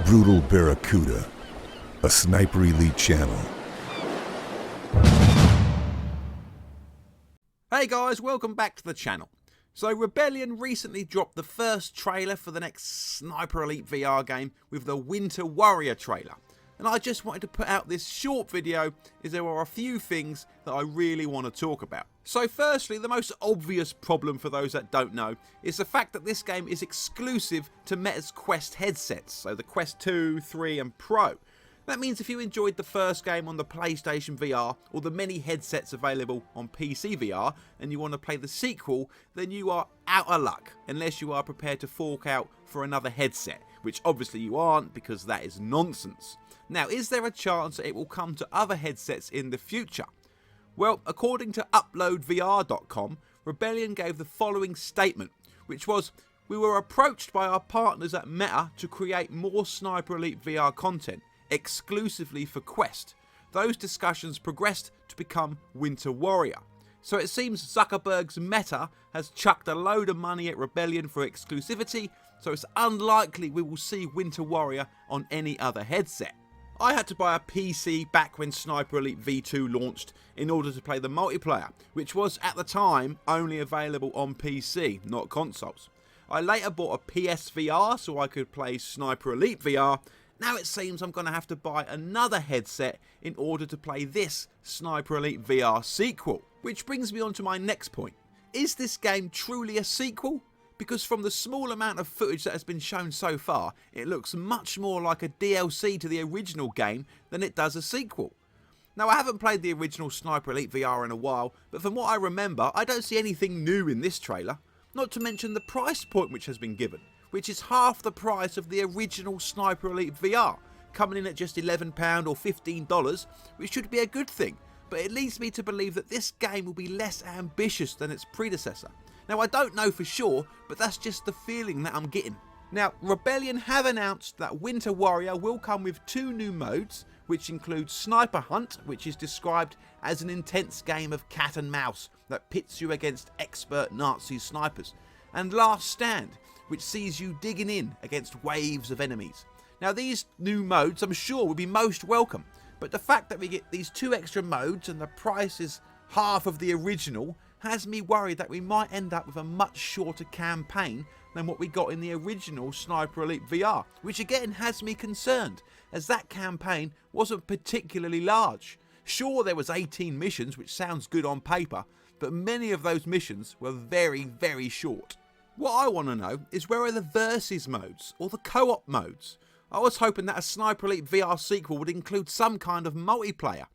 Brutal Barracuda, a Sniper Elite channel. Hey guys, welcome back to the channel. So Rebellion recently dropped the first trailer for the next Sniper Elite VR game with the Winter Warrior trailer. And I just wanted to put out this short video as there are a few things that I really want to talk about. So firstly, the most obvious problem for those that don't know is the fact that this game is exclusive to Meta's Quest headsets, so the Quest 2, 3 and Pro. That means if you enjoyed the first game on the PlayStation VR or the many headsets available on PC VR and you want to play the sequel, then you are out of luck unless you are prepared to fork out for another headset, which obviously you aren't because that is nonsense. Now, is there a chance that it will come to other headsets in the future? Well, according to UploadVR.com, Rebellion gave the following statement, which was, "We were approached by our partners at Meta to create more Sniper Elite VR content exclusively for Quest. Those discussions progressed to become Winter Warrior." So it seems Zuckerberg's Meta has chucked a load of money at Rebellion for exclusivity, so it's unlikely we will see Winter Warrior on any other headset. I had to buy a PC back when Sniper Elite V2 launched in order to play the multiplayer, which was at the time only available on PC, not consoles. I later bought a PSVR so I could play Sniper Elite VR. Now it seems I'm going to have to buy another headset in order to play this Sniper Elite VR sequel. Which brings me on to my next point. Is this game truly a sequel? Because from the small amount of footage that has been shown so far, it looks much more like a DLC to the original game than it does a sequel. Now, I haven't played the original Sniper Elite VR in a while, but from what I remember, I don't see anything new in this trailer. Not to mention the price point which has been given, which is half the price of the original Sniper Elite VR, coming in at just £11 or $15, which should be a good thing, but it leads me to believe that this game will be less ambitious than its predecessor. Now, I don't know for sure, but that's just the feeling that I'm getting. Now, Rebellion have announced that Winter Warrior will come with 2 new modes, which include Sniper Hunt, which is described as an intense game of cat and mouse that pits you against expert Nazi snipers, and Last Stand, which sees you digging in against waves of enemies. Now, these new modes I'm sure will be most welcome, but the fact that we get these 2 extra modes and the price is half of the original has me worried that we might end up with a much shorter campaign than what we got in the original Sniper Elite VR, which again has me concerned, as that campaign wasn't particularly large. Sure, there was 18 missions, which sounds good on paper, but many of those missions were very, very short. What I want to know is, where are the versus modes or the co-op modes? I was hoping that a Sniper Elite VR sequel would include some kind of multiplayer.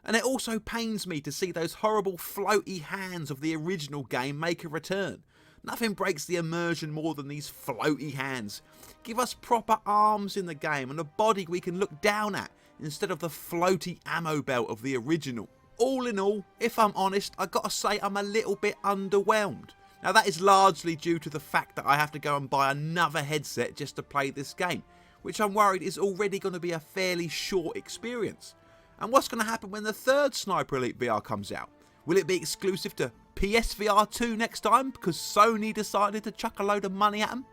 And it also pains me to see those horrible floaty hands of the original game make a return. Nothing breaks the immersion more than these floaty hands. Give us proper arms in the game and a body we can look down at instead of the floaty ammo belt of the original. All in all, if I'm honest, I gotta say I'm a little bit underwhelmed. Now, that is largely due to the fact that I have to go and buy another headset just to play this game, which I'm worried is already going to be a fairly short experience. And what's going to happen when the third Sniper Elite VR comes out? Will it be exclusive to PSVR 2 next time because Sony decided to chuck a load of money at them?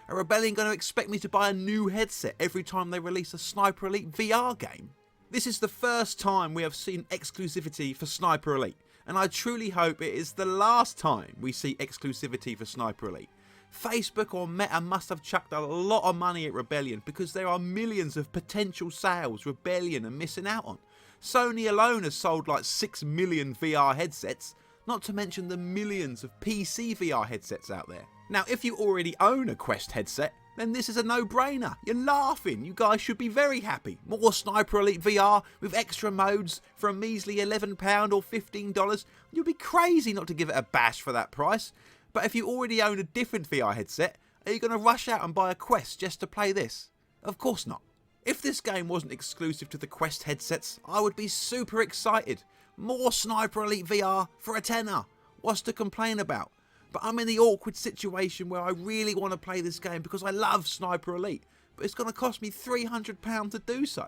Are Rebellion going to expect me to buy a new headset every time they release a Sniper Elite VR game? This is the first time we have seen exclusivity for Sniper Elite, and I truly hope it is the last time we see exclusivity for Sniper Elite. Facebook or Meta must have chucked a lot of money at Rebellion because there are millions of potential sales Rebellion are missing out on. Sony alone has sold like 6 million VR headsets, not to mention the millions of PC VR headsets out there. Now, if you already own a Quest headset, then this is a no-brainer. You're laughing. You guys should be very happy. More Sniper Elite VR with extra modes for a measly £11 or $15. You'll be crazy not to give it a bash for that price. But if you already own a different VR headset, are you going to rush out and buy a Quest just to play this? Of course not. If this game wasn't exclusive to the Quest headsets, I would be super excited. More Sniper Elite VR for a tenner. What's to complain about? But I'm in the awkward situation where I really want to play this game because I love Sniper Elite, but it's going to cost me £300 to do so.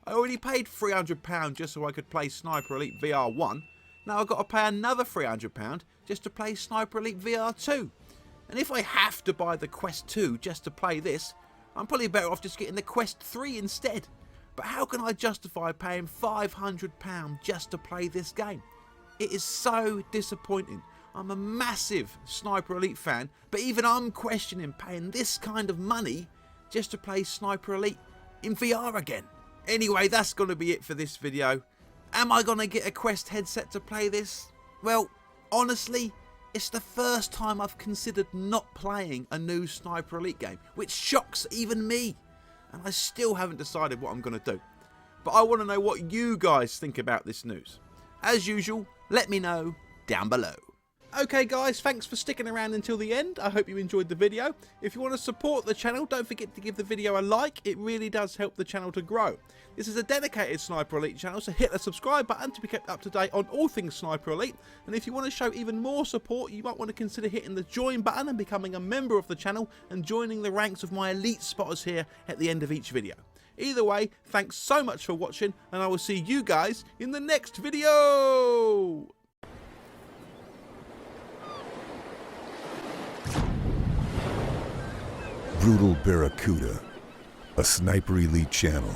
I already paid £300 just so I could play Sniper Elite VR 1. Now I've got to pay another £300 just to play Sniper Elite VR 2. And if I have to buy the Quest 2 just to play this, I'm probably better off just getting the Quest 3 instead. But how can I justify paying £500 just to play this game? It is so disappointing. I'm a massive Sniper Elite fan, but even I'm questioning paying this kind of money just to play Sniper Elite in VR again. Anyway, that's going to be it for this video. Am I going to get a Quest headset to play this? Well, honestly, it's the first time I've considered not playing a new Sniper Elite game, which shocks even me. And I still haven't decided what I'm going to do. But I want to know what you guys think about this news. As usual, let me know down below. Okay guys, thanks for sticking around until the end. I hope you enjoyed the video. If you want to support the channel, don't forget to give the video a like. It really does help the channel to grow. This is a dedicated Sniper Elite channel, so hit the subscribe button to be kept up to date on all things Sniper Elite. And if you want to show even more support, you might want to consider hitting the join button and becoming a member of the channel and joining the ranks of my elite spotters here at the end of each video. Either way, thanks so much for watching, and I will see you guys in the next video! Brutal Barracuda, a Sniper Elite channel.